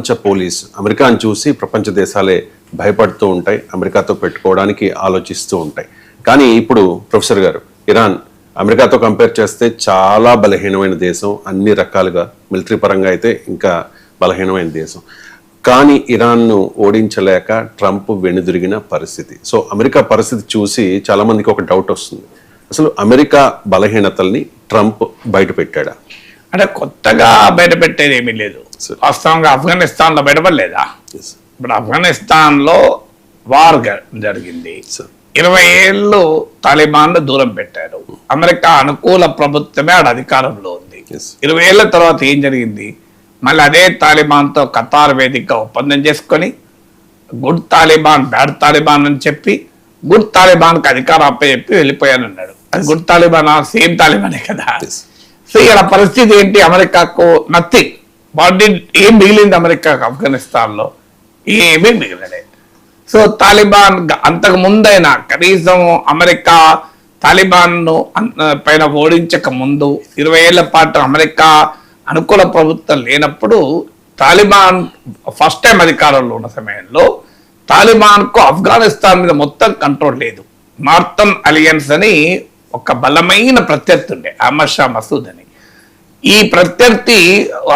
ప్రపంచ పోలీస్ అమెరికాను చూసి ప్రపంచ దేశాలే భయపడుతూ ఉంటాయి, అమెరికాతో పెట్టుకోవడానికి ఆలోచిస్తూ ఉంటాయి. కానీ ఇప్పుడు ప్రొఫెసర్ గారు, ఇరాన్ అమెరికాతో కంపేర్ చేస్తే చాలా బలహీనమైన దేశం, అన్ని రకాలుగా మిలిటరీ పరంగా అయితే ఇంకా బలహీనమైన దేశం. కానీ ఇరాన్ను ఓడించలేక ట్రంప్ వెనుదిరిగిన పరిస్థితి. సో అమెరికా పరిస్థితి చూసి చాలా మందికి ఒక డౌట్ వస్తుంది, అసలు అమెరికా బలహీనతల్ని ట్రంప్ బయట పెట్టాడా? అంటే కొత్తగా బయట పెట్టేది ఏమీ లేదు. వాస్తవంగా ఆఫ్ఘనిస్తాన్లో బయటపడలేదా? ఇప్పుడు ఆఫ్ఘనిస్తాన్లో వార్ జరిగింది, 20 ఏళ్ళు తాలిబాన్ దూరం పెట్టారు. అమెరికా అనుకూల ప్రభుత్వమే ఆడ అధికారంలో ఉంది. 20 ఏళ్ల తర్వాత ఏం జరిగింది? మళ్ళీ అదే తాలిబాన్తో ఖతార్ వేదిక ఒప్పందం చేసుకొని గుడ్ తాలిబాన్ బ్యాడ్ తాలిబాన్ అని చెప్పి గుడ్ తాలిబాన్కి అధికారం అప్పచెప్పి వెళ్ళిపోయానన్నాడు. అది గుడ్ తాలిబాన్ సేమ్ తాలిబానే కదా. సో ఇలా పరిస్థితి ఏంటి? అమెరికాకు నథింగ్. ఏం మిగిలింది అమెరికాకు ఆఫ్ఘనిస్తాన్లో? ఏమీ మిగిలలేదు. సో తాలిబాన్ అంతకు ముందైనా కనీసం అమెరికా తాలిబాన్ను పైన ఓడించక ముందు 20 ఏళ్ల పాటు అమెరికా అనుకూల ప్రభుత్వం లేనప్పుడు తాలిబాన్ ఫస్ట్ టైం అధికారంలో ఉన్న సమయంలో తాలిబాన్కు ఆఫ్ఘనిస్తాన్ మీద మొత్తం కంట్రోల్ లేదు. నార్థన్ అలియన్స్ అని ఒక బలమైన ప్రత్యర్థి ఉండే, అహ్మద్ షా మసూద్ అని. ఈ ప్రత్యర్థి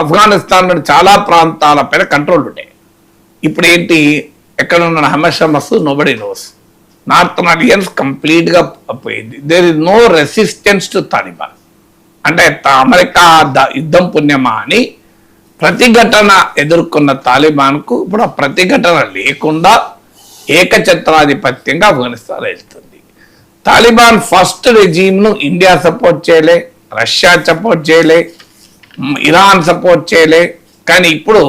ఆఫ్ఘనిస్తాన్ చాలా ప్రాంతాలపైన కంట్రోల్ ఉండే. ఇప్పుడు ఏంటి? ఎక్కడ ఉన్న Ahmad Shah Massoud nobody knows. Northern alliance కంప్లీట్గా పోయింది. There is no resistance to Taliban. అంటే అమెరికా యుద్ధం పుణ్యమా అని ప్రతిఘటన ఎదుర్కొన్న తాలిబాన్కు ఇప్పుడు ఆ ప్రతిఘటన లేకుండా ఏకఛత్రాధిపత్యంగా ఆఫ్ఘనిస్తాన్ వెళ్తుంది. తాలిబాన్ ఫస్ట్ రెజీమ్ను ఇండియా సపోర్ట్ చేయలే, రష్యా సపోర్ట్ చేయలే, ఇరాన్ సపోర్ట్ చేయలే. కానీ ఇప్పుడు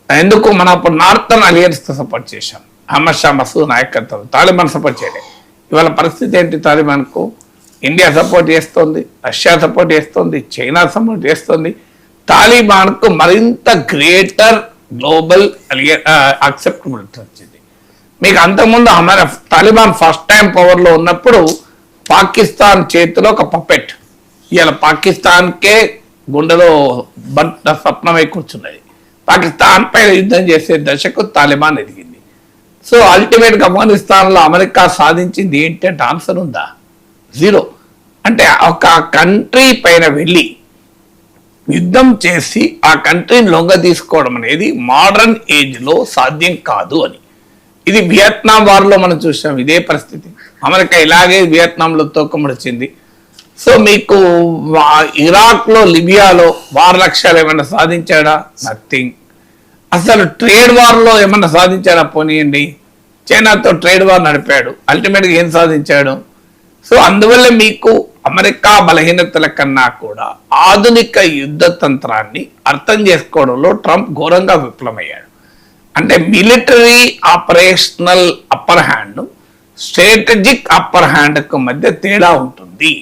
ఎందుకు మనం అప్పుడు నార్థన్ అలియన్స్తో సపోర్ట్ చేశాం. అహ్మద్ షా మసూద్ నాయకత్వం. తాలిబాన్ సపోర్ట్ చేయలే. ఇవాళ పరిస్థితి ఏంటి? తాలిబాన్కు ఇండియా సపోర్ట్ చేస్తుంది, రష్యా సపోర్ట్ చేస్తుంది, చైనా సపోర్ట్ చేస్తుంది. తాలిబాన్కు మరింత గ్రేటర్ గ్లోబల్ అక్సెప్టబిలిటీ వచ్చింది. మీకు అంతకుముందు తాలిబాన్ ఫస్ట్ టైం పవర్లో ఉన్నప్పుడు పాకిస్తాన్ చేతిలో ఒక పప్పెట్. ఇవాళ పాకిస్తాన్కే గుండెలో బంట స్వప్నమై కూర్చున్నది. పాకిస్తాన్ పైన యుద్ధం చేసే దశకు తాలిబాన్ ఎదిగింది. సో అల్టిమేట్గా ఆఫ్ఘనిస్తాన్లో అమెరికా సాధించింది ఏంటి అంటే ఆన్సర్ ఉందా? జీరో. అంటే ఒక కంట్రీ పైన వెళ్ళి యుద్ధం చేసి ఆ కంట్రీని లొంగ తీసుకోవడం అనేది మోడర్న్ ఏజ్లో సాధ్యం కాదు అని. ఇది వియత్నాం వార్లో మనం చూసాం ఇదే పరిస్థితి. అమెరికా ఇలాగే వియత్నాంలో తోకముడిచింది. సో మీకు ఇరాక్లో, లిబియాలో వార్ లక్ష్యాలు ఏమైనా సాధించాడా? నథింగ్. అసలు ట్రేడ్ వార్లో ఏమన్నా సాధించాడా? పోనీయండి, చైనాతో ట్రేడ్ వార్ నడిపాడు, అల్టిమేట్గా ఏం సాధించాడు? సో అందువల్ల మీకు అమెరికా బలహీనతల కన్నా కూడా ఆధునిక యుద్ధ తంత్రాన్ని అర్థం చేసుకోవడంలో ట్రంప్ ఘోరంగా విఫలమయ్యాడు. అంటే military operational upper hand, strategic upper హ్యాండ్కు మధ్య తేడా ఉంటుంది.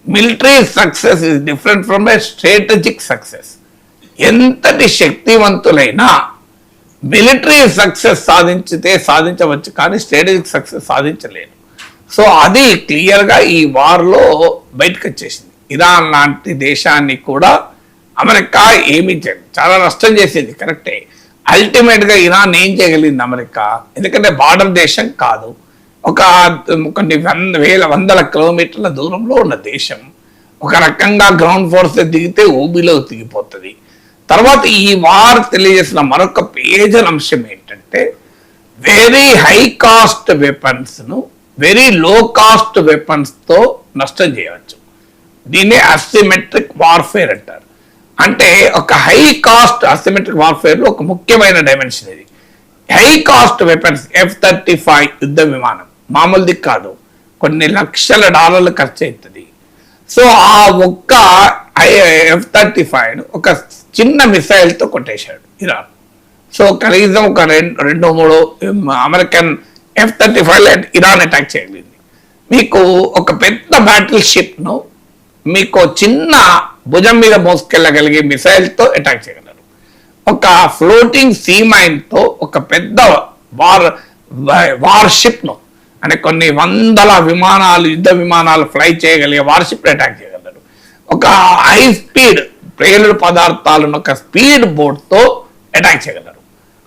Military success is different from a strategic success. ఎంతటి శక్తివంతులైనా మిలిటరీ సక్సెస్ సాధించవచ్చు, కానీ స్ట్రాటజిక్ సక్సెస్ సాధించలేదు. సో అది క్లియర్గా ఈ వార్లో బయటకు వచ్చేసింది. ఇరాన్ లాంటి దేశాన్ని కూడా అమెరికా ఏమీ చేయలేదు, చాలా నష్టం చేసేది కరెక్టే. అల్టిమేట్గా ఇరాన్ ఏం చేయగలిగింది అమెరికా? ఎందుకంటే బార్డర్ దేశం కాదు, కొన్ని వందల కిలోమీటర్ల దూరంలో ఉన్న దేశం. ఒక రకంగా గ్రౌండ్ ఫోర్స్ దిగితే ఊబిలో దిగిపోతుంది. తర్వాత ఈ వార్ తెలియజేసిన మరొక పేజర్ అంశం ఏంటంటే వెరీ హై కాస్ట్ వెపన్స్ను వెరీ లో కాస్ట్ వెపన్స్తో నష్టం చేయవచ్చు. దీన్ని అసిమెట్రిక్ వార్ఫేర్ అంటారు. అంటే ఒక హై కాస్ట్ అసిమెట్రిక్ వార్ఫేర్లో ఒక ముఖ్యమైన డైమెన్షన్ ఇది. హై కాస్ట్ వెపన్స్, F-35 యుద్ధ విమానం మామూలుది కాదు, కొన్ని లక్షల డాలర్లు ఖర్చు అవుతుంది. సో ఆ ఒక్క F-35 ఒక చిన్న మిసైల్తో కొట్టేశాడు ఇరాన్. సో కనీసం ఒక 2-3 అమెరికన్ F-35 ఇరాన్ అటాక్ చేయగలిగింది. మీకు ఒక పెద్ద బ్యాటిల్ షిప్ను మీకు చిన్న భుజం మీద మోసుకెళ్ళగలిగే మిసైల్తో అటాక్ చేయగలరు. ఒక ఫ్లోటింగ్ సీ మైన్తో ఒక పెద్ద వార్షిప్ను, అంటే కొన్ని వందల విమానాలు, యుద్ధ విమానాలు ఫ్లై చేయగలిగే వార్షిప్ అటాక్ చేయగలరు. ఒక హై స్పీడ్ ప్రేలుడు పదార్థాలను ఒక స్పీడ్ బోట్తో అటాక్ చేయగలరు.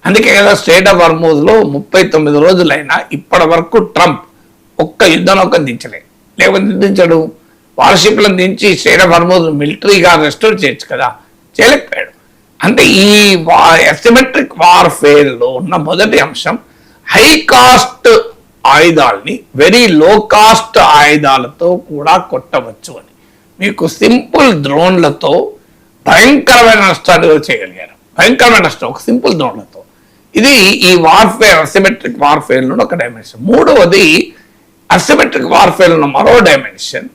అందుకే కదా స్ట్రైట్ ఆఫ్ హార్మూజ్లో 39 రోజులైనా ఇప్పటి వరకు ట్రంప్ ఒక్క యుద్ధనౌకను దించలేదు. లేకపోతే దించడు, వార్షిప్లను దించి స్ట్రైట్ ఆఫ్ హార్మూజ్ మిలిటరీగా రెస్టోర్ చేయొచ్చు కదా, చేయలేకపోయాడు. అంటే ఈ అసిమెట్రిక్ వార్ఫేర్లో ఉన్న మొదటి అంశం హై కాస్ట్ ఆయుధాలని వెరీ లో కాస్ట్ ఆయుధాలతో కూడా కొట్టవచ్చు అని. మీకు సింపుల్ డ్రోన్లతో భయంకరమైన నష్టాలు చేయగలిగారు, భయంకరమైన నష్టం ఒక సింపుల్ డ్రోన్లతో. ఇది ఈ వార్ఫేర్ అసిమెట్రిక్ వార్ఫేర్లో ఒక డైమెన్షన్. మూడవది అసిమెట్రిక్ వార్ఫేర్లో మరో డైమెన్షన్,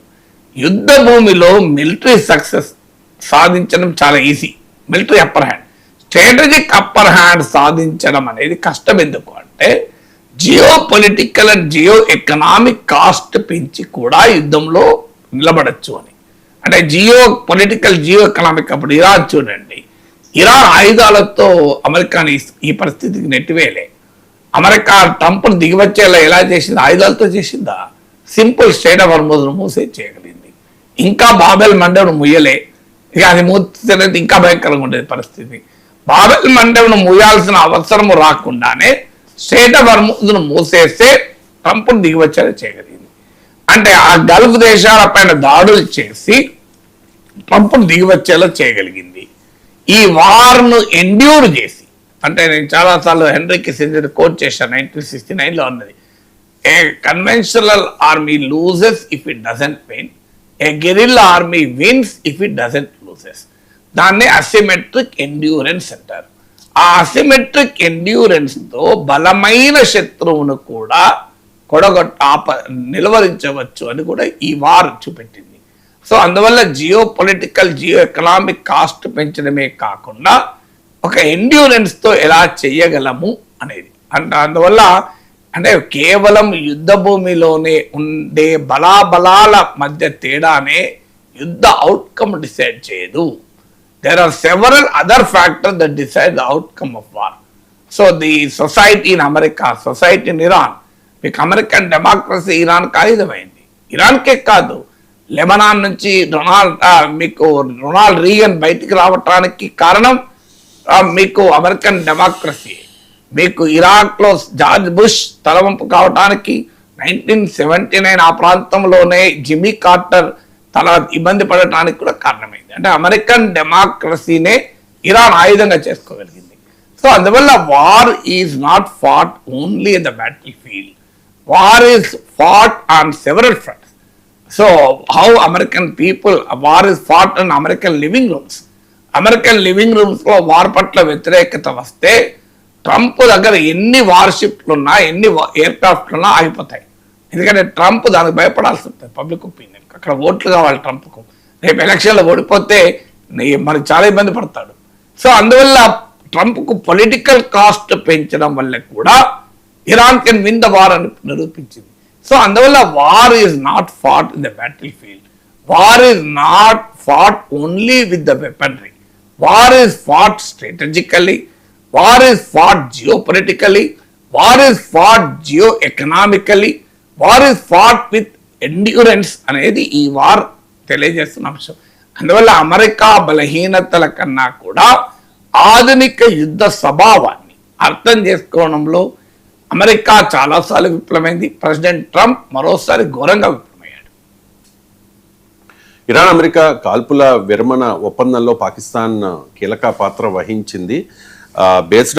యుద్ధ భూమిలో మిలిటరీ సక్సెస్ సాధించడం చాలా easy, military upper hand. Strategic upper hand సాధించడం అనేది కష్టం. ఎందుకు అంటే geo political and geo economic cost పెంచి కూడా యుద్ధంలో నిలబడచ్చు అని. అంటే జియో పొలిటికల్ జియో ఎకనామిక్, అప్పుడు ఇరాన్ చూడండి, ఇరాన్ ఆయుధాలతో అమెరికాని ఈ పరిస్థితికి నెట్టివేయలే. అమెరికా ట్రంప్ను దిగివచ్చేలా ఎలా చేసింది, ఆయుధాలతో చేసిందా? సింపుల్ స్ట్రైట్ ఆఫ్ హార్మూజ్ను మూసే చేయగలిగింది. ఇంకా బాబెల్ మండెవ్ను ముయ్యలే, ఇక అది మూసేది ఇంకా భయంకరంగా ఉండేది పరిస్థితి. బాబెల్ మండెవ్ను మూయాల్సిన అవసరం రాకుండానే స్ట్రైట్ ఆఫ్ హార్మూజ్ను మూసేస్తే ట్రంప్ను దిగివచ్చేలా చేయగలిగింది. అంటే ఆ గల్ఫ్ దేశాల పైన దాడులు చేసి ట్రంప్ను దిగివచ్చేలా చేయగలిగింది. ఈ వార్ను ఎండ్యూర్ చేసి, అంటే నేను చాలాసార్లు హెన్రీ కిస్సింజర్ కోట్ చేశాను, 1969లో ఉన్నది, a conventional army loses if it doesn't win, a guerrilla army wins if it doesn't loses. దాన్ని అసిమెట్రిక్ ఎండ్యూరెన్స్ అంటారు. ఆ అసిమెట్రిక్ ఎండ్యూరెన్స్తో బలమైన శత్రువును కూడా నిలువరించవచ్చు అని కూడా ఈ వార్ చూపెట్టింది. సో అందువల్ల Jio political geo economic cost పెంచడమే కాకుండా ఒక ఎండ్యూరెన్స్తో ఎలా చేయగలము అనేది. అందువల్ల అంటే కేవలం యుద్ధ భూమిలోనే ఉండే బలాబలాల మధ్య తేడానే యుద్ధ అవుట్కమ్ డిసైడ్ చేయదు. There are several other factors that decide the outcome of war. So the society in America, society in Iran, మీకు అమెరికన్ డెమోక్రసీ ఇరాన్కి ఆయుధమైంది. ఇరాన్కే కాదు, లెబనాన్ నుంచి రొనాల్డ్ రీగన్ బయటికి రావటానికి కారణం మీకు అమెరికన్ డెమోక్రసీ. మీకు ఇరాక్లో జార్జ్ బుష్ తలవంపు కావటానికి 1979 ఆ ప్రాంతంలోనే జిమ్మీ కార్టర్ తల ఇబ్బంది పడటానికి కూడా కారణమైంది. అంటే అమెరికన్ డెమోక్రసీనే ఇరాన్ ఆయుధంగా చేసుకోగలిగింది. సో అందువల్ల war is not fought only in the battle field, war is fought on several fronts. So how American people, war is fought on American living rooms. American living రూమ్స్లో war పట్ల వ్యతిరేకత వస్తే Trump దగ్గర ఎన్ని వార్షిప్లు ఉన్నా, ఎన్ని ఎయిర్క్రాఫ్ట్లు ఉన్నా ఆగిపోతాయి. ఎందుకంటే ట్రంప్ దానికి భయపడాల్సి ఉంటుంది. పబ్లిక్ ఒపీనియన్ అక్కడ ఓట్లు కావాలి ట్రంప్కు. రేపు ఎలక్షన్లో ఓడిపోతే మనకు చాలా ఇబ్బంది పడతాడు. సో అందువల్ల ట్రంప్కు పొలిటికల్ కాస్ట్ పెంచడం వల్ల కూడా Iran can win the war అని నిరూపించింది. సో అందువల్ల war is not fought in the battle field, war is not fought only with the weaponry, war is fought strategically, war is fought geopolitically, war is fought geoeconomically, war is fought with endurance అనేది ఈ war తెలియజేస్తున్న అంశం. అందువల్ల America బలహీనతల కన్నా కూడా ఆధునిక యుద్ధ స్వభావాన్ని అర్థం చేసుకోవడంలో అమెరికా చాలాసార్లు విఫలమైంది. ప్రెసిడెంట్ ట్రంప్ మరోసారి ఘోరంగా విఫలమయ్యాడు. ఇరాన్ అమెరికా కాల్పుల విరమణ ఒప్పందంలో పాకిస్తాన్ కీలక పాత్ర వహించింది. బేస్డ్